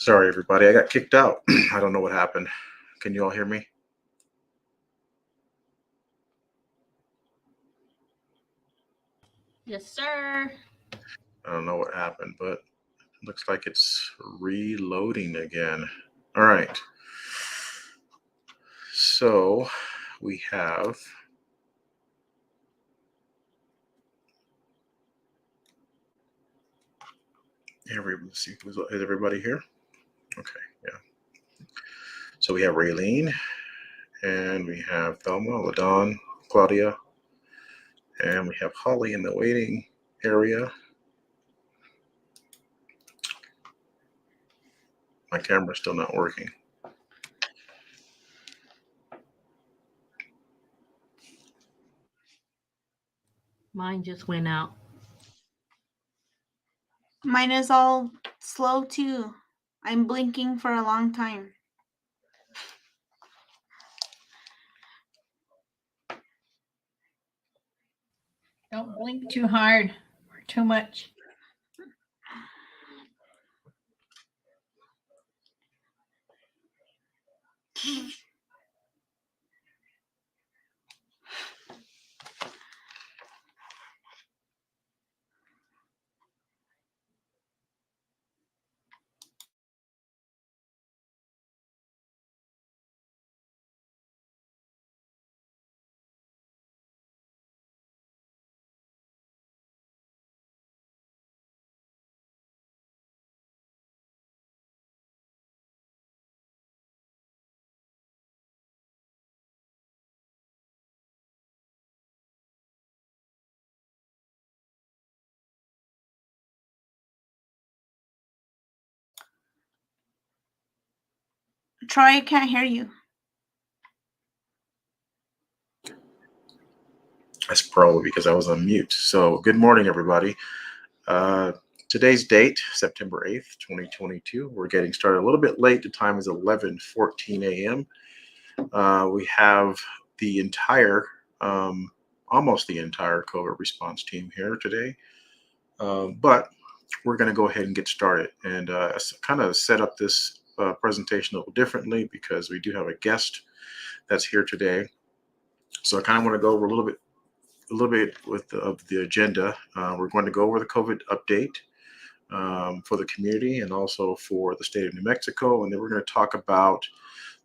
Sorry, everybody. I got kicked out. I don't know what happened. Can you all hear me? Yes, sir. I don't know what happened, but it looks like it's reloading again. All right. So we have let's see, is everybody here? Okay, yeah. So we have Raylene, and we have Thelma, LaDon, Claudia, and we have Holly in the waiting area. My camera's still not working. Mine just went out. Mine is all slow too. I'm blinking for a long time. Don't blink too hard or too much. Troy, I can't hear you. That's probably because I was on mute. So good morning, everybody. Today's date, September 8th, 2022. We're getting started a little bit late. The time is 11:14 a.m. We have the entire, almost the entire COVID response team here today. But we're going to go ahead and get started and kind of set up this presentation a little differently because we do have a guest that's here today. So I kind of want to go over a little bit of the agenda. We're going to go over the COVID update for the community and also for the state of New Mexico. And then we're going to talk about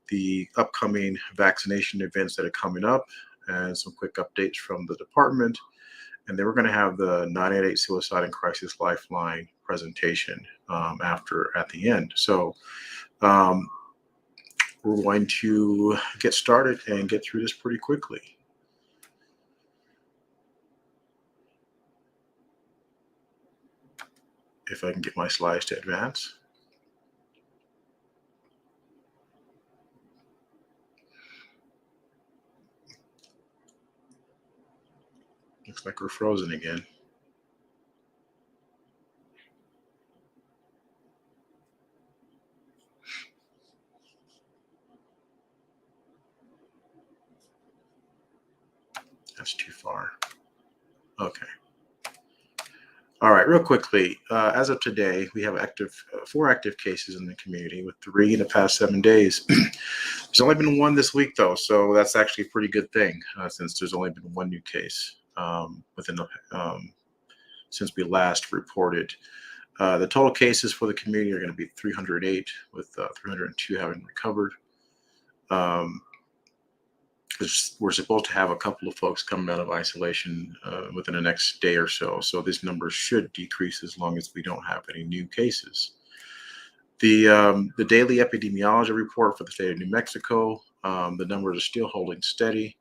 the upcoming vaccination events that are coming up and some quick updates from the department. And then we're going to have the 988 Suicide and Crisis Lifeline presentation at the end. So we're going to get started and get through this pretty quickly. If I can get my slides to advance. Looks like we're frozen again. That's too far. Okay. All right, real quickly, as of today, we have 4 active cases in the community with 3 in the past 7 days. There's only been 1 this week, though, so that's actually a pretty good thing since there's only been 1 new case since we last reported. The total cases for the community are going to be 308, with 302 having recovered. We're supposed to have a couple of folks coming out of isolation within the next day or so. So this number should decrease as long as we don't have any new cases. The daily epidemiology report for the state of New Mexico, the numbers are still holding steady.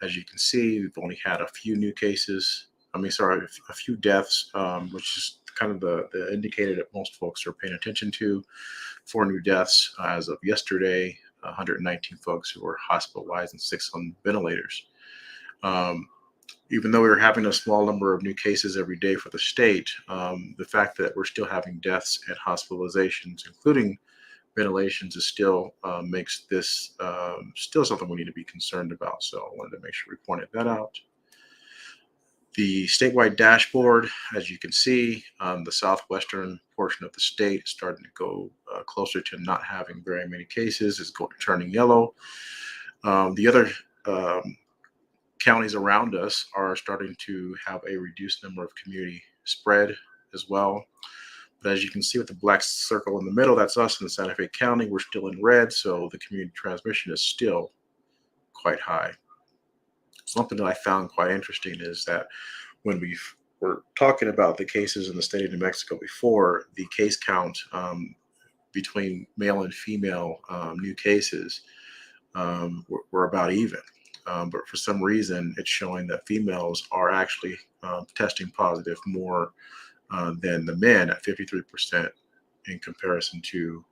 As you can see, we've only had a few new cases. A few deaths, which is kind of the indicator that most folks are paying attention to. 4 new deaths as of yesterday. 119 folks who were hospitalized and 6 on ventilators. Even though we were having a small number of new cases every day for the state, the fact that we're still having deaths and hospitalizations, including ventilations, is still makes this still something we need to be concerned about. So I wanted to make sure we pointed that out. The statewide dashboard, as you can see, the southwestern portion of the state is starting to go closer to not having very many cases. It's turning yellow. The other counties around us are starting to have a reduced number of community spread as well. But as you can see with the black circle in the middle, that's us in Santa Fe County. We're still in red, so the community transmission is still quite high. Something that I found quite interesting is that when we were talking about the cases in the state of New Mexico before, the case count between male and female new cases were about even. But for some reason, it's showing that females are actually testing positive more than the men at 53% in comparison to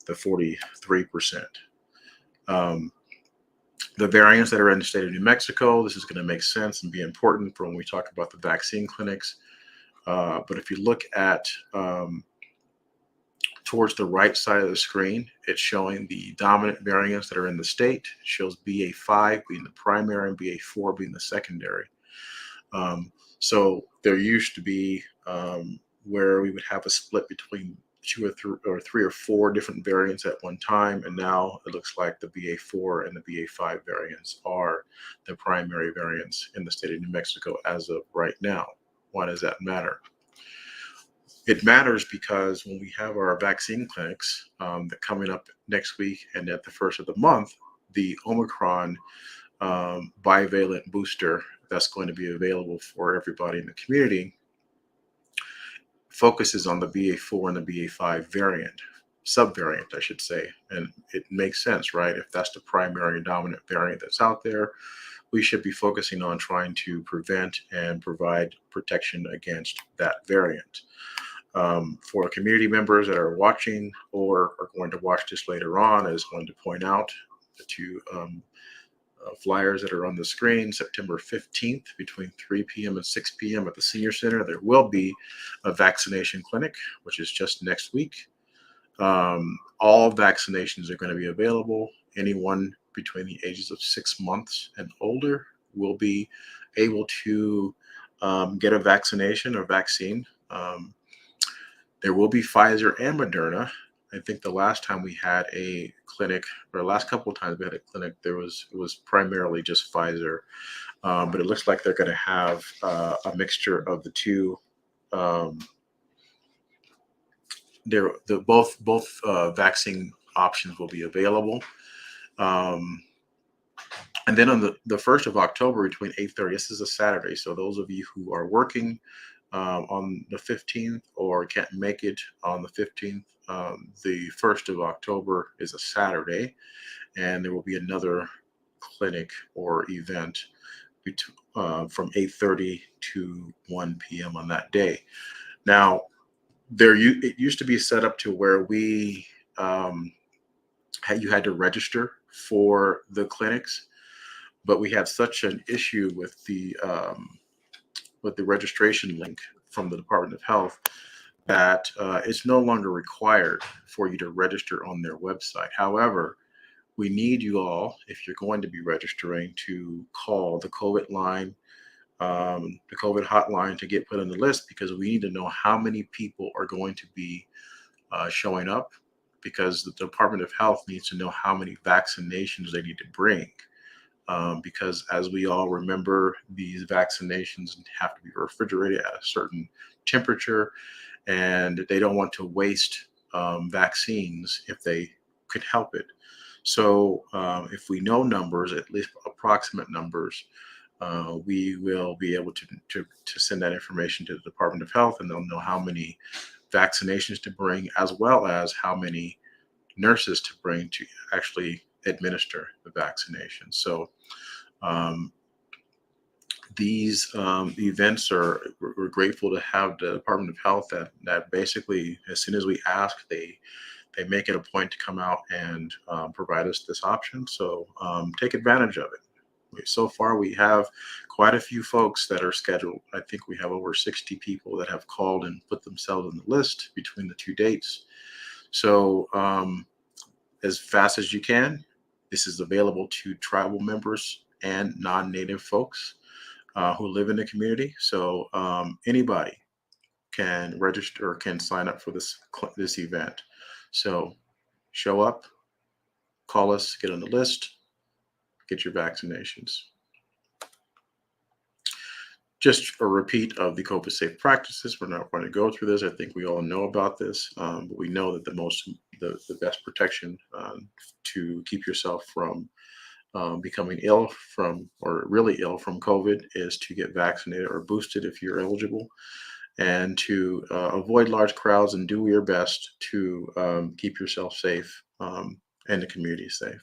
the 43%. The variants that are in the state of New Mexico, this is going to make sense and be important for when we talk about the vaccine clinics. But if you look at towards the right side of the screen, it's showing the dominant variants that are in the state. It shows BA5 being the primary and BA4 being the secondary. So there used to be where we would have a split between three or four different variants at one time, and now it looks like the BA4 and the BA5 variants are the primary variants in the state of New Mexico as of right now. Why does that matter? It matters because when we have our vaccine clinics that coming up next week and at the first of the month, the Omicron bivalent booster that's going to be available for everybody in the community focuses on the BA4 and the BA5 variant, subvariant, I should say. And it makes sense, right? If that's the primary and dominant variant that's out there, we should be focusing on trying to prevent and provide protection against that variant. For community members that are watching or are going to watch this later on, I just wanted to point out the two flyers that are on the screen. September 15th between 3 p.m. and 6 p.m. at the Senior Center, there will be a vaccination clinic, which is just next week. All vaccinations are going to be available. Anyone between the ages of 6 months and older will be able to get a vaccination or vaccine. There will be Pfizer and Moderna. I think the last time we had a clinic, or the last couple of times we had a clinic, it was primarily just Pfizer. But it looks like they're going to have a mixture of the two. Both vaccine options will be available. And then on the 1st of October between 8:30, this is a Saturday. So those of you who are working on the 15th or can't make it on the 15th, the 1st of October is a Saturday, and there will be another clinic or event from 8:30 to 1 p.m. on that day. Now, it used to be set up to where you had to register for the clinics, but we had such an issue with the registration link from the Department of Health that it's no longer required for you to register on their website. However, we need you all, if you're going to be registering, to call the COVID line, the COVID hotline, to get put on the list, because we need to know how many people are going to be showing up, because the Department of Health needs to know how many vaccinations they need to bring. Because as we all remember, these vaccinations have to be refrigerated at a certain temperature, and they don't want to waste vaccines if they could help it. So if we know numbers, at least approximate numbers, we will be able to send that information to the Department of Health, and they'll know how many vaccinations to bring, as well as how many nurses to bring to actually administer the vaccination. So these events we're grateful to have the Department of Health that basically, as soon as we ask, they make it a point to come out and provide us this option. So take advantage of it. So far, we have quite a few folks that are scheduled. I think we have over 60 people that have called and put themselves on the list between the two dates. So as fast as you can. This is available to tribal members and non-native folks. who live in the community. So anybody can register or can sign up for this event. So show up, call us, get on the list, get your vaccinations. Just a repeat of the COVID safe practices. We're not going to go through this. I think we all know about this, but we know that the best protection to keep yourself from becoming ill or really ill from COVID is to get vaccinated or boosted if you're eligible, and to avoid large crowds and do your best to keep yourself safe and the community safe.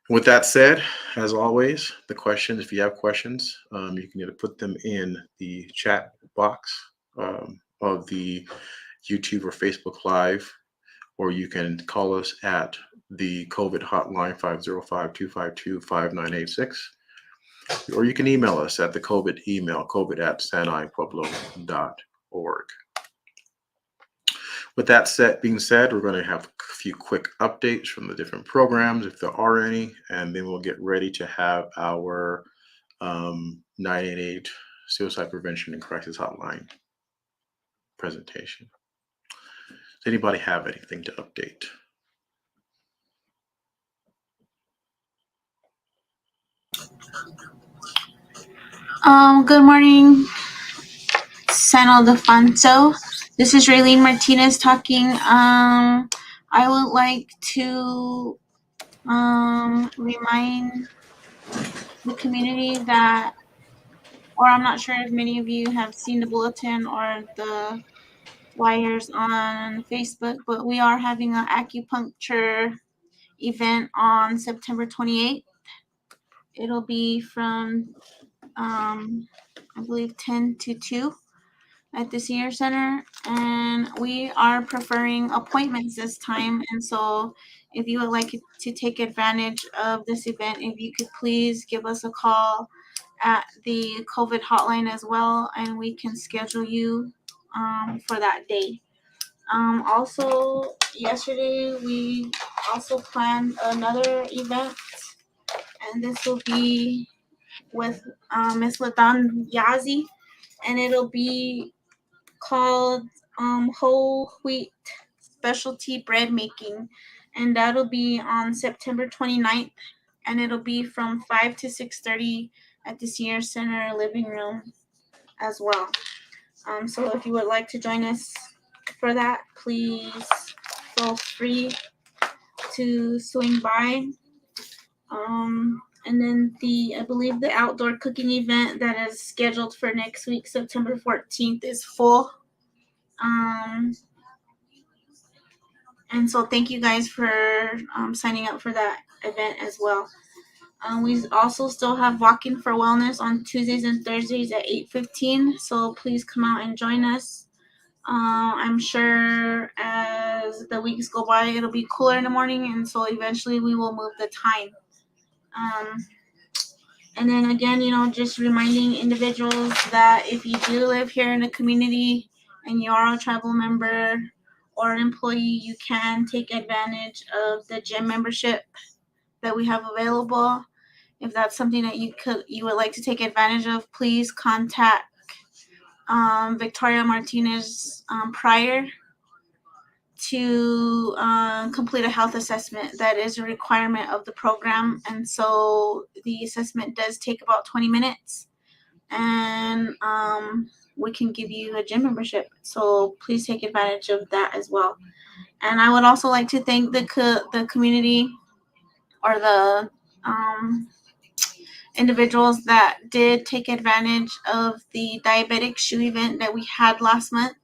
With that said, as always, the questions, if you have questions, you can either put them in the chat box of the YouTube or Facebook Live, or you can call us at the COVID hotline 505-252-5986, or you can email us at the COVID email, covid@sanipueblo.org. With that being said, we're going to have a few quick updates from the different programs, if there are any, and then we'll get ready to have our 988 Suicide Prevention and Crisis Hotline presentation. Does anybody have anything to update? Good morning, San Ildefonso. This is Raylene Martinez talking. I would like to remind the community that, or I'm not sure if many of you have seen the bulletin or the flyers on Facebook, but we are having an acupuncture event on September 28th. It'll be from I believe 10 to 2 at the senior center, and we are preferring appointments this time. And so if you would like to take advantage of this event, if you could please give us a call at the COVID hotline as well, and we can schedule you for that day. Also, yesterday we also planned another event, and this will be with Miss Ladan Yazi, and it'll be called Whole Wheat Specialty Bread Making, and that'll be on September 29th, and it'll be from 5 to 6:30 at the Senior Center living room as well. So if you would like to join us for that, please feel free to swing by. And then I believe the outdoor cooking event that is scheduled for next week, September 14th, is full. And so thank you guys for signing up for that event as well. We also still have Walking for Wellness on Tuesdays and Thursdays at 8:15. So please come out and join us. I'm sure as the weeks go by, it'll be cooler in the morning, and so eventually we will move the time. And then again, just reminding individuals that if you do live here in the community and you are a tribal member or an employee, you can take advantage of the gym membership that we have available. If that's something that you would like to take advantage of, please contact Victoria Martinez prior to complete a health assessment. That is a requirement of the program, and so the assessment does take about 20 minutes, and we can give you a gym membership. So please take advantage of that as well. And I would also like to thank the community or the individuals that did take advantage of the diabetic shoe event that we had last month.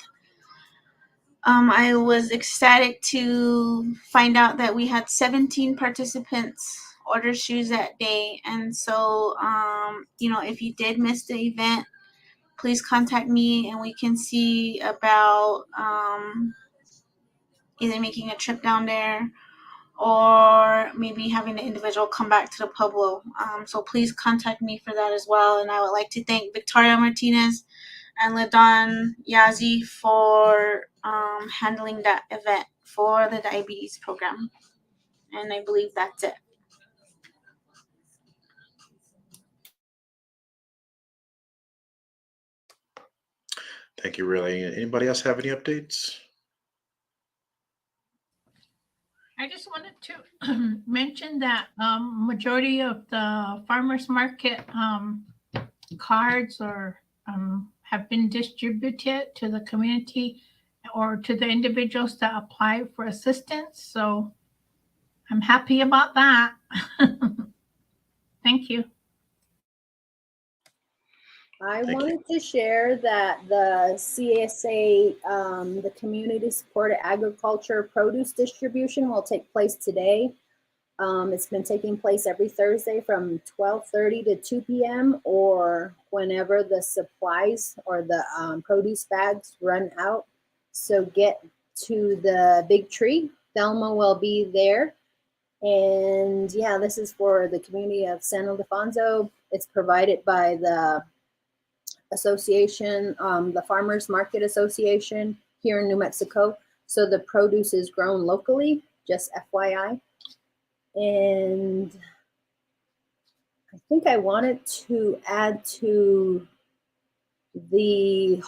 I was ecstatic to find out that we had 17 participants order shoes that day. And so, if you did miss the event, please contact me and we can see about either making a trip down there or maybe having the individual come back to the Pueblo. So please contact me for that as well. And I would like to thank Victoria Martinez and Ladan Yazi for handling that event for the diabetes program. And I believe that's it. Thank you, really. Anybody else have any updates? I just wanted to mention that majority of the farmers market cards or have been distributed to the community or to the individuals that apply for assistance. So I'm happy about that. Thank you. I Thank you. wanted to share that the CSA, the Community Supported Agriculture Produce Distribution, will take place today. It's been taking place every Thursday from 12:30 to 2 p.m. or whenever the supplies or the produce bags run out. So get to the big tree. Thelma will be there. And yeah, this is for the community of San Ildefonso. It's provided by the association, the Farmers Market Association here in New Mexico. So the produce is grown locally, just FYI. And I think I wanted to add to the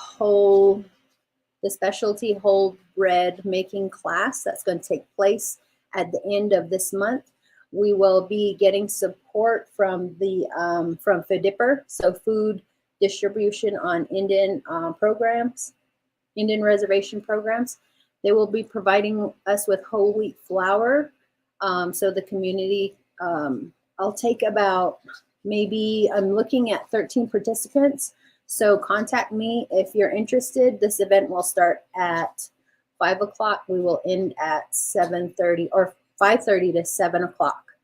specialty whole bread making class that's going to take place at the end of this month. We will be getting support from the from FDIPR, so Food Distribution on Indian programs, Indian reservation programs. They will be providing us with whole wheat flour. So the community, I'll take about maybe, I'm looking at 13 participants. So contact me if you're interested. This event will start at 5 o'clock. We will end at 7:30 or 5:30 to 7 o'clock.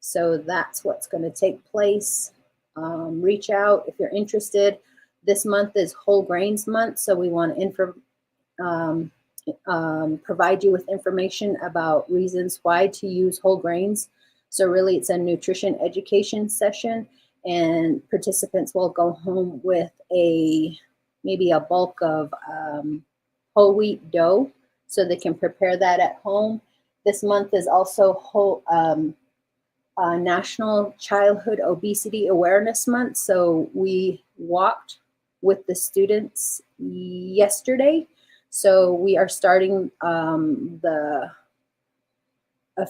So that's what's going to take place. Reach out if you're interested. This month is Whole Grains Month, so we want to provide you with information about reasons why to use whole grains. So really it's a nutrition education session, and participants will go home with maybe a bulk of whole wheat dough so they can prepare that at home. This month is also National Childhood Obesity Awareness Month. So we walked with the students yesterday. So we are starting a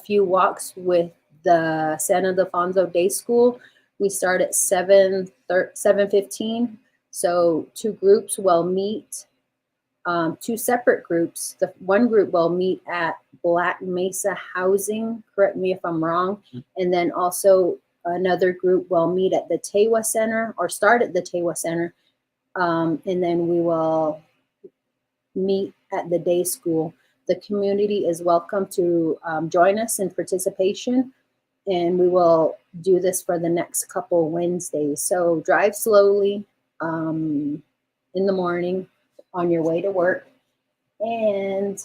few walks with the San Ildefonso Day School. We start at 7:15. So two groups will meet, two separate groups. The one group will meet at Black Mesa Housing, correct me if I'm wrong. And then also another group will meet at the Tewa Center or start at the Tewa Center. And then we will meet at the day school. The community is welcome to join us in participation, and we will do this for the next couple Wednesdays. So drive slowly in the morning on your way to work. And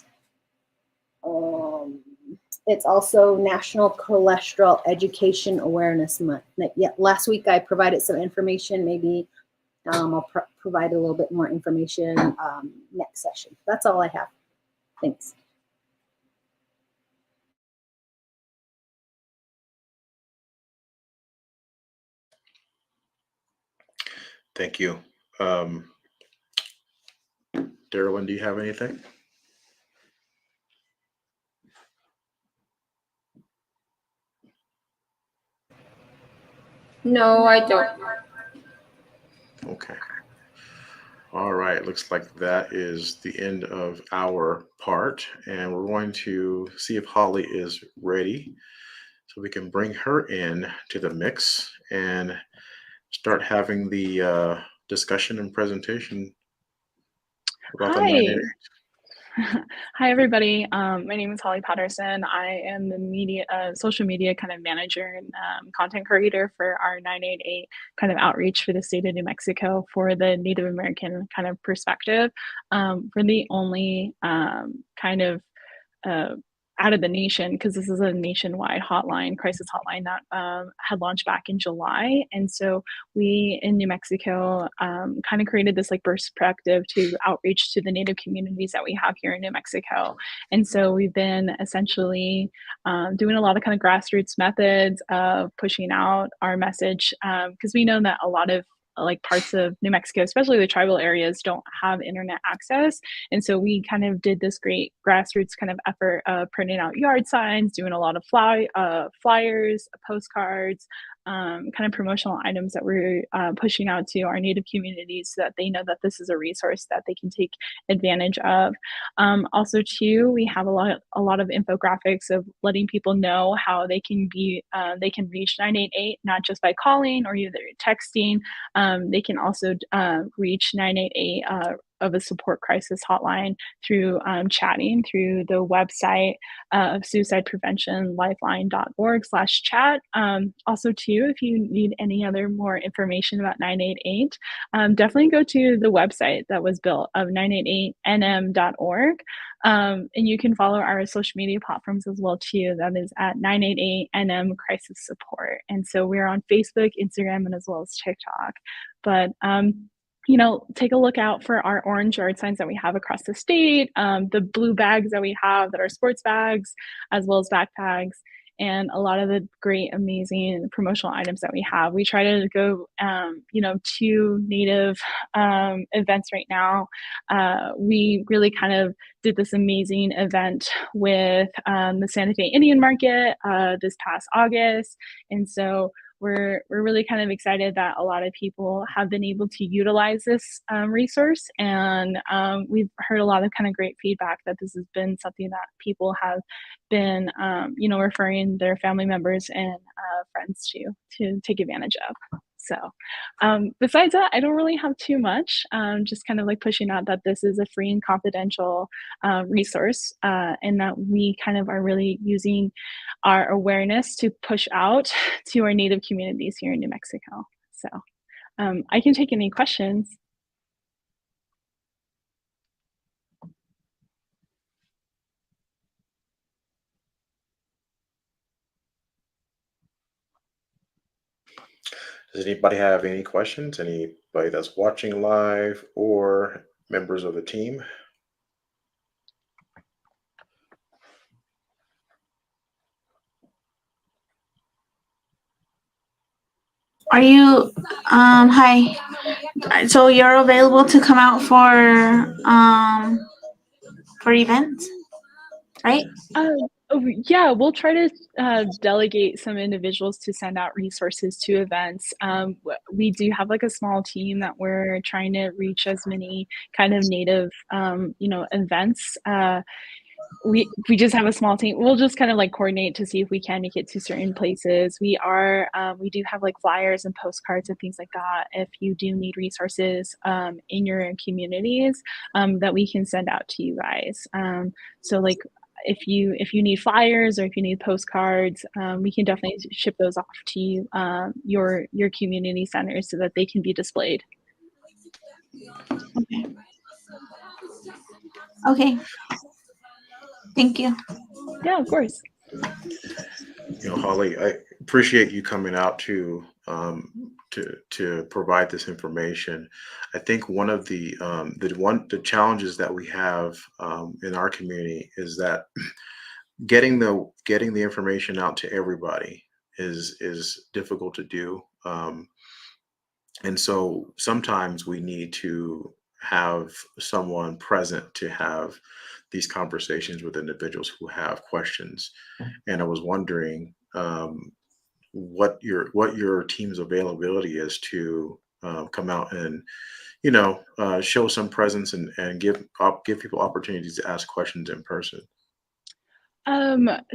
it's also National Cholesterol Education Awareness Month. Last week I provided some information. Maybe I'll provide a little bit more information next session. That's all I have. Thanks. Thank you. Darylyn, do you have anything? No, I don't. Okay. All right. Looks like that is the end of our part, and we're going to see if Holly is ready so we can bring her in to the mix and start having the discussion and presentation about the Hi. 988. Hi, everybody. My name is Holly Patterson. I am the social media kind of manager and content creator for our 988 kind of outreach for the state of New Mexico for the Native American kind of perspective. We're the only kind of out of the nation, because this is a nationwide hotline, crisis hotline that had launched back in July. And so we in New Mexico kind of created this like perspective to outreach to the Native communities that we have here in New Mexico. And so we've been essentially doing a lot of kind of grassroots methods of pushing out our message, because we know that a lot of like parts of New Mexico, especially the tribal areas, don't have internet access. And so we kind of did this great grassroots kind of effort of printing out yard signs, doing a lot of flyers, postcards, kind of promotional items that we're pushing out to our Native communities so that they know that this is a resource that they can take advantage of. Also, too, we have a lot of infographics of letting people know how they can reach 988 not just by calling or either texting. They can also reach 988 of a support crisis hotline through chatting through the website of suicide prevention lifeline.org/chat. Also, too, if you need any other more information about 988, definitely go to the website that was built of 988nm.org. And you can follow our social media platforms as well, too. That is at 988nm crisis support. And so we're on Facebook, Instagram, and as well as TikTok. But take a look out for our orange yard signs that we have across the state, the blue bags that we have that are sports bags, as well as backpacks, and a lot of the great, amazing promotional items that we have. We try to go, to Native events right now. We really kind of did this amazing event with the Santa Fe Indian Market this past August. And so we're really kind of excited that a lot of people have been able to utilize this resource, and we've heard a lot of kind of great feedback that this has been something that people have been, referring their family members and friends to take advantage of. So besides that, I don't really have too much, just kind of like pushing out that this is a free and confidential resource, and that we kind of are really using our awareness to push out to our Native communities here in New Mexico. So I can take any questions. Does anybody have any questions? Anybody that's watching live or members of the team? Are you, hi. So you're available to come out for events, right? Yeah, we'll try to delegate some individuals to send out resources to events. We do have like a small team that we're trying to reach as many kind of Native, events. We just have a small team. We'll just kind of like coordinate to see if we can make it to certain places. We do have like flyers and postcards and things like that. If you do need resources in your communities, that we can send out to you guys. So like, if you need flyers or if you need postcards, we can definitely ship those off to you, your community centers so that they can be displayed. Okay. Thank you. Yeah, of course. Holly, I appreciate you coming out to provide this information. I think one of the challenges that we have in our community is that getting the information out to everybody is difficult to do, and so sometimes we need to have someone present to have these conversations with individuals who have questions. And I was wondering what your team's availability is to come out and show some presence and give people opportunities to ask questions in person.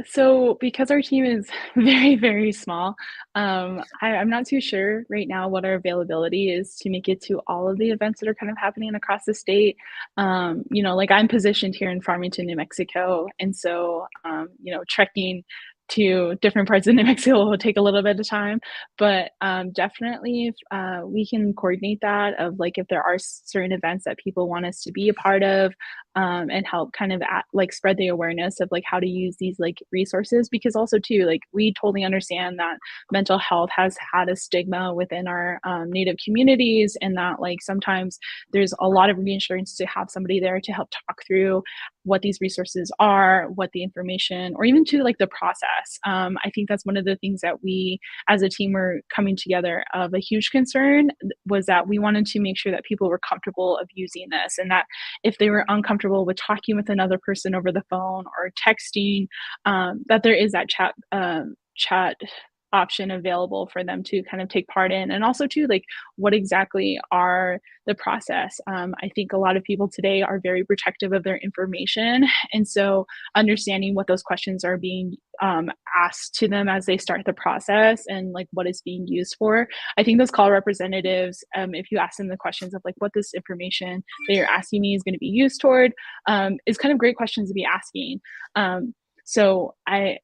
So because our team is very, very small, I'm not too sure right now what our availability is to make it to all of the events that are kind of happening across the state. Like I'm positioned here in Farmington, New Mexico. And so, trekking to different parts of New Mexico will take a little bit of time, but definitely if we can coordinate that of like if there are certain events that people want us to be a part of, and help kind of like spread the awareness of like how to use these like resources, because also too, like we totally understand that mental health has had a stigma within our Native communities, and that like sometimes there's a lot of reassurance to have somebody there to help talk through what these resources are, what the information, or even to like the process. I think that's one of the things that we as a team were coming together of a huge concern, was that we wanted to make sure that people were comfortable of using this, and that if they were uncomfortable with talking with another person over the phone or texting, that there is that chat option available for them to kind of take part in. And also too, like what exactly are the process. I think a lot of people today are very protective of their information, and so understanding what those questions are being asked to them as they start the process and like what is being used for. I think those call representatives, if you ask them the questions of like what this information that you're asking me is going to be used toward, is kind of great questions to be asking. So I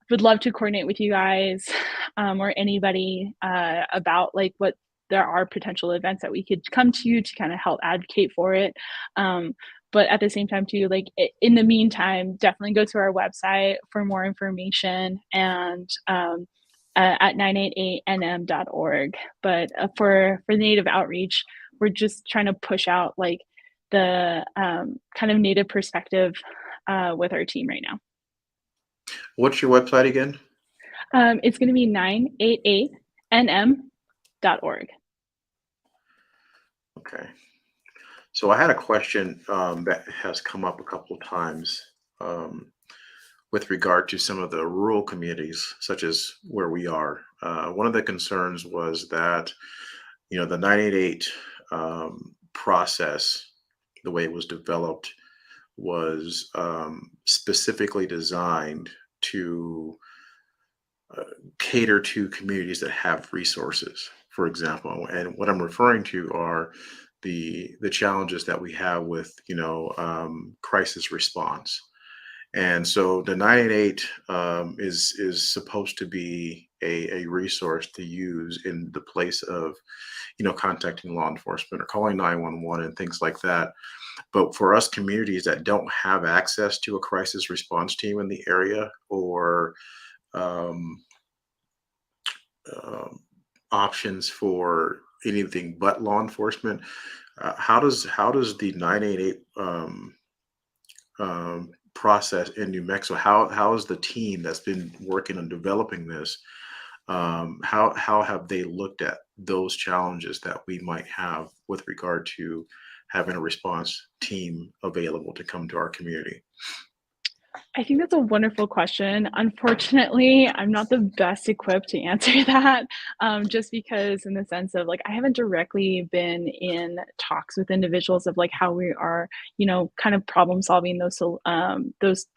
would love to coordinate with you guys or anybody about like what there are potential events that we could come to kind of help advocate for it. But at the same time too, like in the meantime, definitely go to our website for more information, and at 988nm.org. But for Native outreach, we're just trying to push out like the kind of Native perspective with our team right now. What's your website again? It's going to be 988nm.org. Okay. So I had a question that has come up a couple of times with regard to some of the rural communities, such as where we are. One of the concerns was that, you know, the 988 process, the way it was developed, was specifically designed to cater to communities that have resources, for example. And what I'm referring to are the challenges that we have with, you know, crisis response. And so the 988 is supposed to be a resource to use in the place of, you know, contacting law enforcement or calling 911 and things like that. But for us communities that don't have access to a crisis response team in the area, or options for anything but law enforcement, how does the 988 process in New Mexico? How is the team that's been working on developing this? How have they looked at those challenges that we might have with regard to having a response team available to come to our community? I think that's a wonderful question. Unfortunately, I'm not the best equipped to answer that, just because in the sense of like, I haven't directly been in talks with individuals of like how we are, you know, kind of problem solving those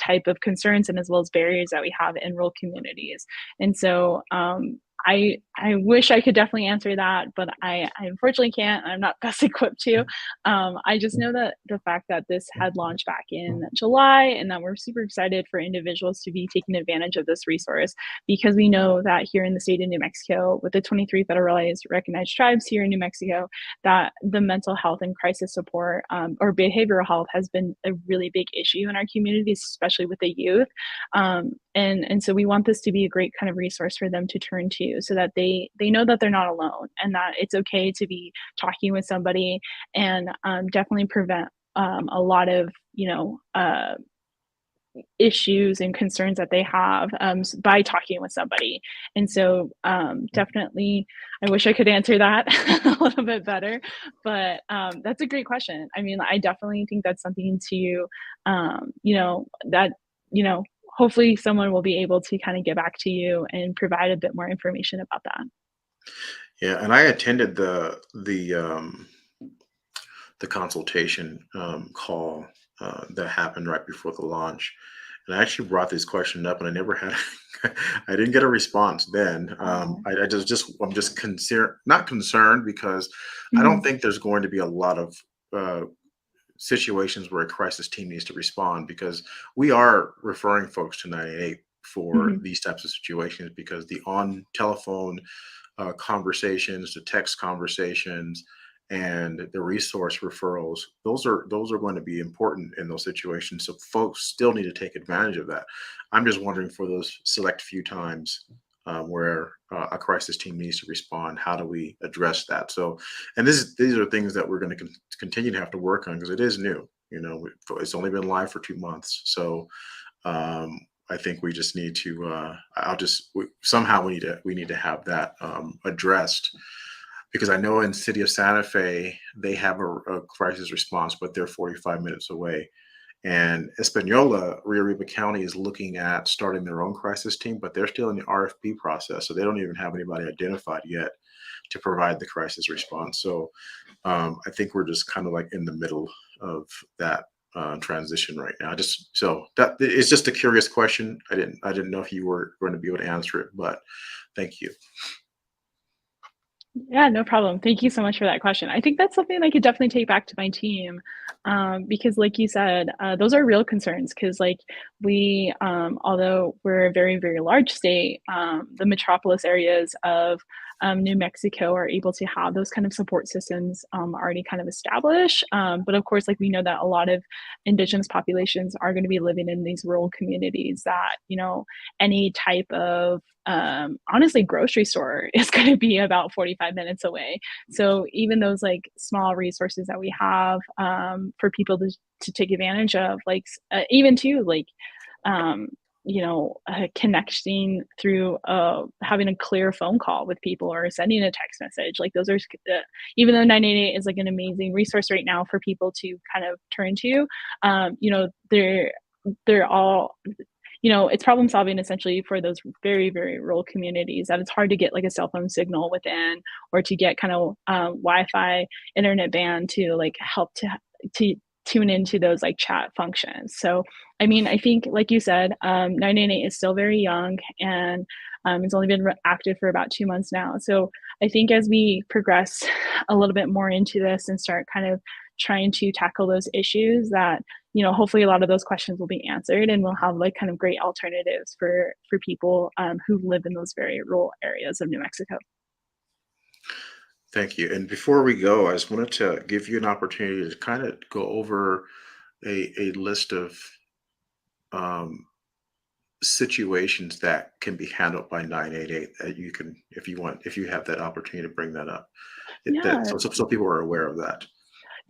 type of concerns, and as well as barriers that we have in rural communities. And so I wish I could definitely answer that, but I unfortunately can't. I'm not best equipped to. I just know that the fact that this had launched back in July, and that we're super excited for individuals to be taking advantage of this resource, because we know that here in the state of New Mexico, with the 23 federalized recognized tribes here in New Mexico, that the mental health and crisis support or behavioral health has been a really big issue in our communities, especially with the youth. And so we want this to be a great kind of resource for them to turn to, so that they know that they're not alone, and that it's okay to be talking with somebody, and definitely prevent a lot of, you know, issues and concerns that they have by talking with somebody. And so definitely, I wish I could answer that a little bit better, but that's a great question. I mean, I definitely think that's something to, you know, that, you know, hopefully someone will be able to kind of get back to you and provide a bit more information about that. Yeah, and I attended the consultation call that happened right before the launch, and I actually brought this question up, and I never had, I didn't get a response then. I'm just concerned, not concerned, because I don't think there's going to be a lot of situations where a crisis team needs to respond, because we are referring folks to 988 for these types of situations, because the on telephone conversations, the text conversations, and the resource referrals. Those are going to be important in those situations. So folks still need to take advantage of that. I'm just wondering, for those select few times where a crisis team needs to respond, how do we address that? So, and these are things that we're going to continue to have to work on, because it is new. It's only been live for 2 months, so I think we just need to. Somehow we need to have that addressed, because I know in city of Santa Fe they have a crisis response, but they're 45 minutes away. And Espanola, Rio Arriba County, is looking at starting their own crisis team, but they're still in the RFP process, so they don't even have anybody identified yet to provide the crisis response. So I think we're just kind of like in the middle of that transition right now. That it's just a curious question. I didn't know if you were going to be able to answer it, but thank you. Yeah, no problem. Thank you so much for that question. I think that's something I could definitely take back to my team, because, like you said, those are real concerns. Because, like, although we're a very, very large state, the metropolis areas of New Mexico are able to have those kind of support systems already kind of established. But of course, like, we know that a lot of indigenous populations are going to be living in these rural communities that, any type of honestly, grocery store is going to be about 45 minutes away. So even those like small resources that we have for people to take advantage of, like even to like, connecting through having a clear phone call with people or sending a text message, like those are even though 988 is like an amazing resource right now for people to kind of turn to, they're all, it's problem solving essentially for those very, very rural communities that it's hard to get like a cell phone signal within, or to get kind of Wi-Fi internet band to like help to tune into those like chat functions. So, I mean, I think, like you said, 988 is still very young, and it's only been active for about 2 months now. So I think as we progress a little bit more into this and start kind of trying to tackle those issues, that hopefully a lot of those questions will be answered, and we'll have like kind of great alternatives for people who live in those very rural areas of New Mexico. Thank you. And before we go, I just wanted to give you an opportunity to kind of go over a list of situations that can be handled by 988 that you can, if you have that opportunity, to bring that up. Yeah. So people are aware of that.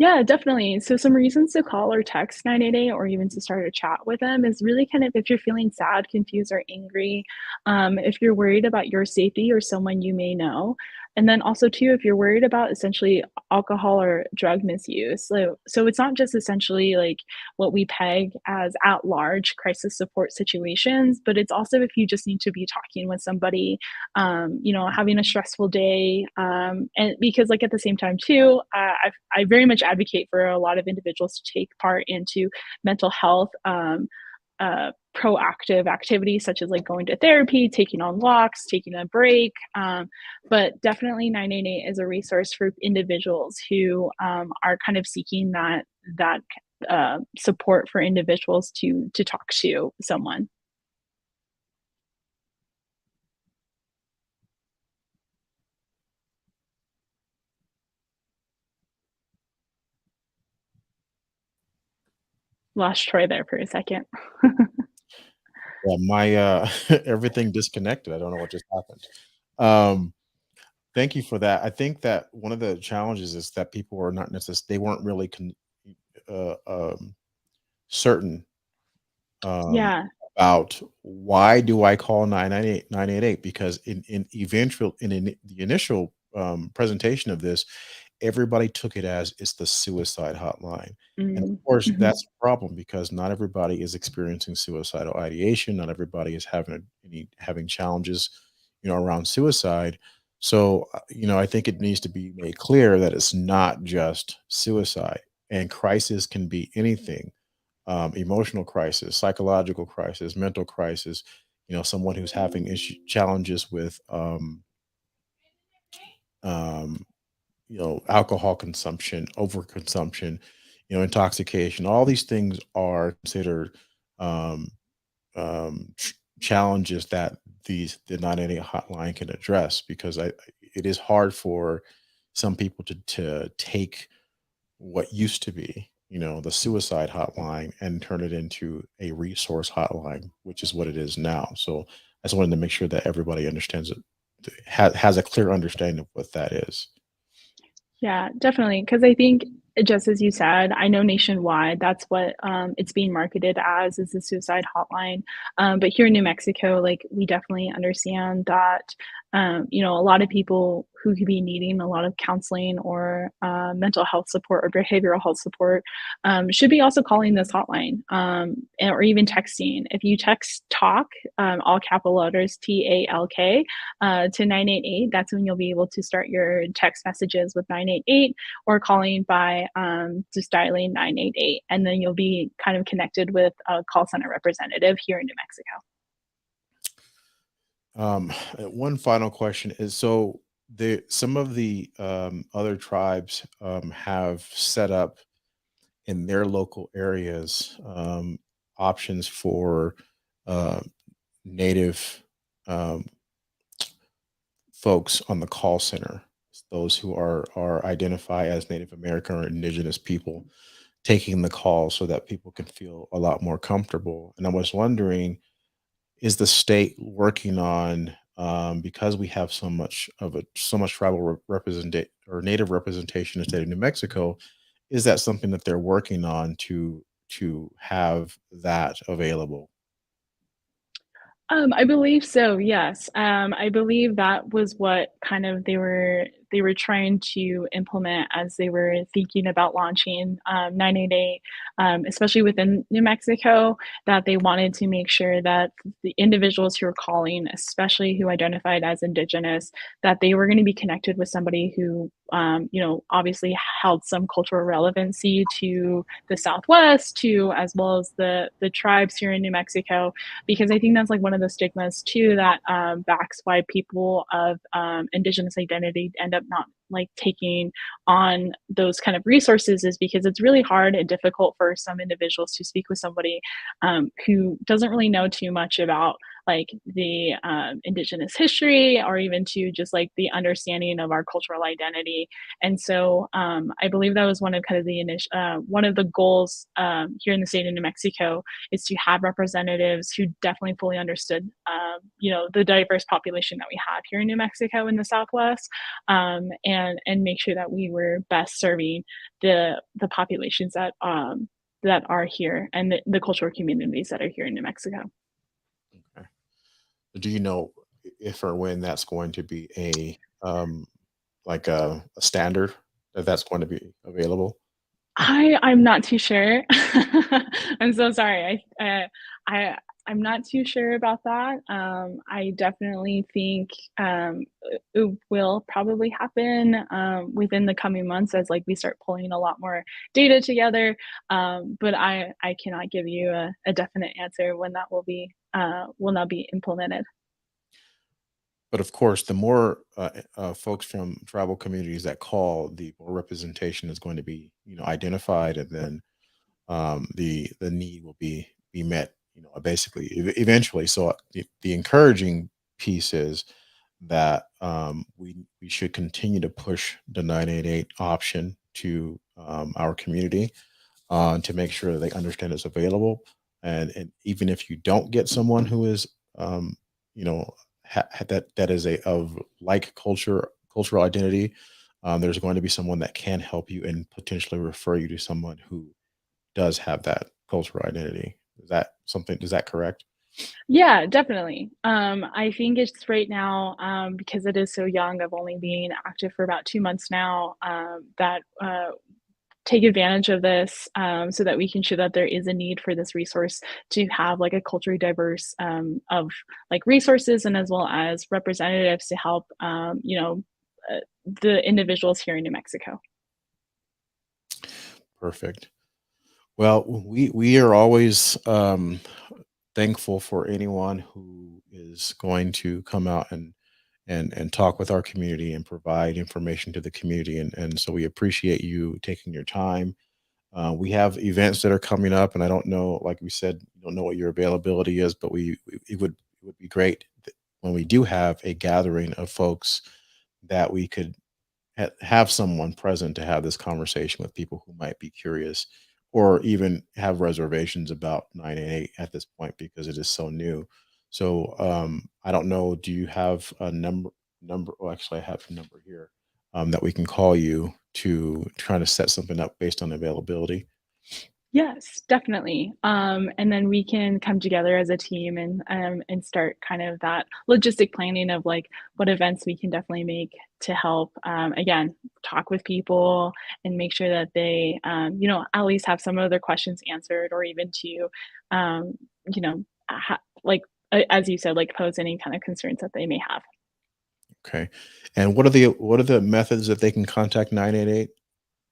Yeah, definitely. So some reasons to call or text 988, or even to start a chat with them, is really kind of if you're feeling sad, confused, or angry, if you're worried about your safety or someone you may know. And then also too, if you're worried about essentially alcohol or drug misuse. So it's not just essentially like what we peg as at large crisis support situations, but it's also if you just need to be talking with somebody, having a stressful day. And because like at the same time too, I very much advocate for a lot of individuals to take part into mental health proactive activities, such as like going to therapy, taking on walks, taking a break. But definitely 988 is a resource for individuals who are kind of seeking that support for individuals to talk to someone. Lost Troy there for a second. Yeah, my everything disconnected. I don't know what just happened. Thank you for that. I think that one of the challenges is that people are not necessarily, they weren't really certain Yeah. about why do I call 988, because in the initial presentation of this, everybody took it as it's the suicide hotline. And of course, Mhm. that's a problem, because not everybody is experiencing suicidal ideation. Not everybody is having challenges, around suicide. So, I think it needs to be made clear that it's not just suicide, and crisis can be anything. Emotional crisis, psychological crisis, mental crisis, someone who's having challenges with um, alcohol consumption, overconsumption, intoxication. All these things are considered um, challenges that the 988 hotline can address, because it is hard for some people to take what used to be, the suicide hotline and turn it into a resource hotline, which is what it is now. So I just wanted to make sure that everybody understands it, has a clear understanding of what that is. Yeah, definitely. Because I think, just as you said, I know nationwide that's what it's being marketed as, is the suicide hotline. But here in New Mexico, like, we definitely understand that, a lot of people who could be needing a lot of counseling or mental health support or behavioral health support should be also calling this hotline, or even texting. If you text TALK, all capital letters TALK, to 988, that's when you'll be able to start your text messages with 988, or calling by just dialing 988, and then you'll be kind of connected with a call center representative here in New Mexico. One final question is, so some of the other tribes have set up in their local areas options for uh, native um, folks on the call center, those who are identified as Native American or indigenous people, taking the call so that people can feel a lot more comfortable. And I was wondering, is the state working on, because we have so much tribal representation or native representation in the state of New Mexico, is that something that they're working on to have that available? I believe so, yes. I believe that was what kind of they were trying to implement as they were thinking about launching 988, especially within New Mexico, that they wanted to make sure that the individuals who are calling, especially who identified as Indigenous, that they were going to be connected with somebody who, obviously held some cultural relevancy to the Southwest, to as well as the tribes here in New Mexico, because I think that's like one of the stigmas too that backs why people of Indigenous identity end up not like taking on those kind of resources, is because it's really hard and difficult for some individuals to speak with somebody who doesn't really know too much about like the Indigenous history, or even to just like the understanding of our cultural identity. And so I believe that was one of kind of the one of the goals here in the state of New Mexico, is to have representatives who definitely fully understood, the diverse population that we have here in New Mexico in the Southwest, and make sure that we were best serving the populations that are here, and the cultural communities that are here in New Mexico. Okay. Do you know if or when that's going to be a standard that's going to be available? I'm not too sure. I'm so sorry. I'm not too sure about that. I definitely think it will probably happen within the coming months, as like we start pulling a lot more data together. But I cannot give you a definite answer when that will not be implemented. But of course, the more folks from tribal communities that call, the more representation is going to be, identified, and then the need will be met, basically eventually. So the encouraging piece is that we should continue to push the 988 option to our community to make sure that they understand it's available, and even if you don't get someone who is you know that is a of like cultural identity, there's going to be someone that can help you and potentially refer you to someone who does have that cultural identity. Is that correct? Yeah, definitely. I think it's right now, because it is so young, of only being active for about 2 months now, that take advantage of this, so that we can show that there is a need for this resource to have like a culturally diverse of like resources, and as well as representatives to help, the individuals here in New Mexico. Perfect. Well, we are always thankful for anyone who is going to come out and talk with our community and provide information to the community, and so we appreciate you taking your time. We have events that are coming up, and I don't know, like we said, we don't know what your availability is, but it would be great when we do have a gathering of folks that we could have someone present to have this conversation with people who might be curious or even have reservations about 988 at this point because it is so new. So I don't know. Do you have a number? Oh, actually, I have a number here that we can call you to try to set something up based on availability. Yes, definitely. And then we can come together as a team and start kind of that logistic planning of like what events we can definitely make to help. Again, talk with people and make sure that they, at least have some of their questions answered, or even to, um, you know, like as you said, like pose any kind of concerns that they may have. Okay. And what are the methods that they can contact 988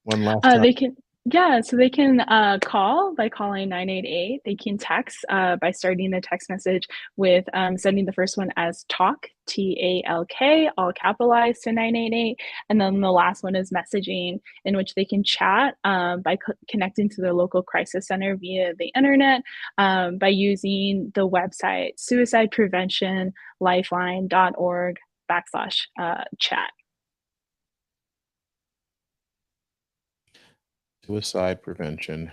one last time? They can Yeah, so they can, call by calling 988. They can text, by starting the text message with, sending the first one as TALK, TALK, all capitalized to 988, and then the last one is messaging, in which they can chat, by connecting to their local crisis center via the internet, by using the website suicidepreventionlifeline.org/chat. Suicide prevention.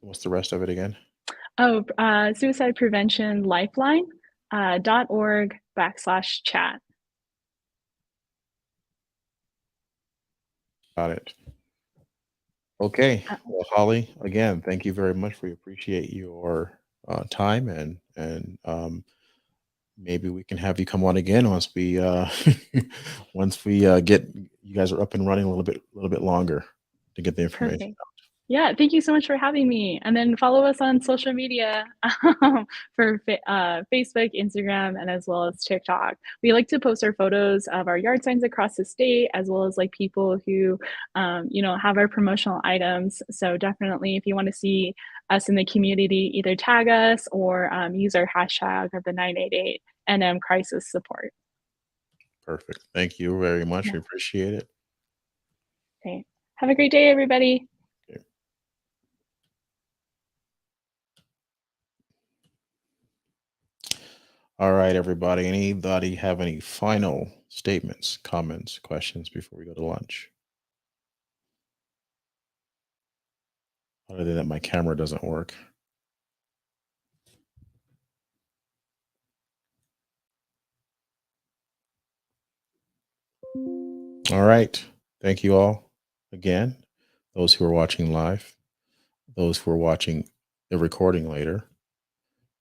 What's the rest of it again? Oh, Suicide Prevention Lifeline, .org/chat. Got it. Okay. Uh, Well, Holly, again, thank you very much. We appreciate your time and maybe we can have you come on again once we once we get you guys are up and running a little bit longer to get the information. Perfect. Yeah, thank you so much for having me. And then follow us on social media for Facebook, Instagram, and as well as TikTok. We like to post our photos of our yard signs across the state, as well as like people who, have our promotional items. So definitely, if you want to see us in the community, either tag us or use our hashtag of the 988 NM Crisis Support. Perfect. Thank you very much. Yeah. We appreciate it. Okay. Have a great day, everybody. All right, everybody. Anybody have any final statements, comments, questions before we go to lunch? Other than that, my camera doesn't work. All right. Thank you all again. Those who are watching live, those who are watching the recording later.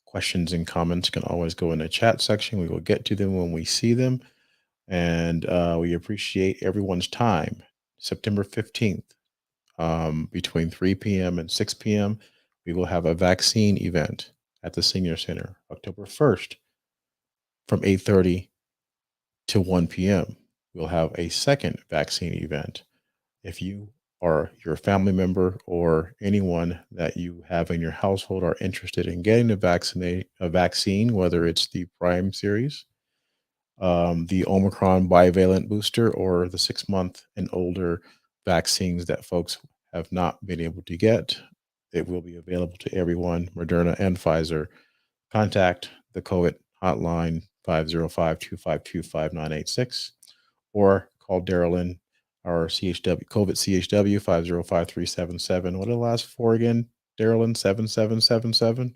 Questions and comments can always go in the chat section. We will get to them when we see them. And we appreciate everyone's time. September 15th, between 3 p.m. and 6 p.m., we will have a vaccine event at the Senior Center. October 1st, from 8:30 to 1 p.m., we'll have a second vaccine event. If you or your family member or anyone that you have in your household are interested in getting a vaccine, whether it's the Prime series, the Omicron bivalent booster, or the 6-month and older vaccines that folks have not been able to get, it will be available to everyone, Moderna and Pfizer. Contact the COVID hotline 505-252-5986 or call Darylyn, our CHW, COVID CHW 505-377. What are the last four again, Darylyn? 7777?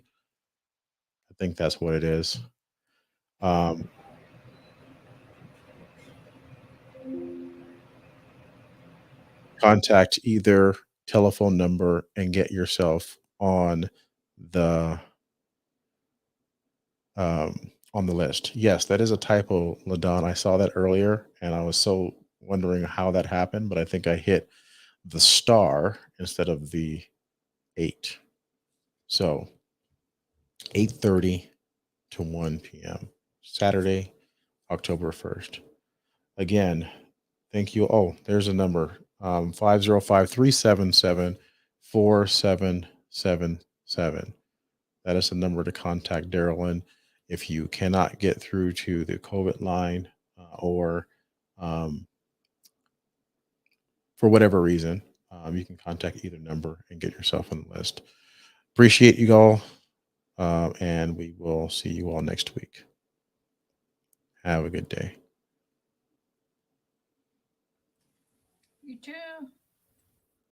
I think that's what it is. Contact either telephone number and get yourself the on the list. Yes, that is a typo, Ladon. I saw that earlier and I was so wondering how that happened, but I think I hit the star instead of the 8. So 8:30 to 1 p.m. Saturday, October 1st. Again, thank you. Oh, there's a number. 505-377-4777. That is the number to contact Darylyn if you cannot get through to the COVID line or for whatever reason. You can contact either number and get yourself on the list. Appreciate you all, and we will see you all next week. Have a good day. You too.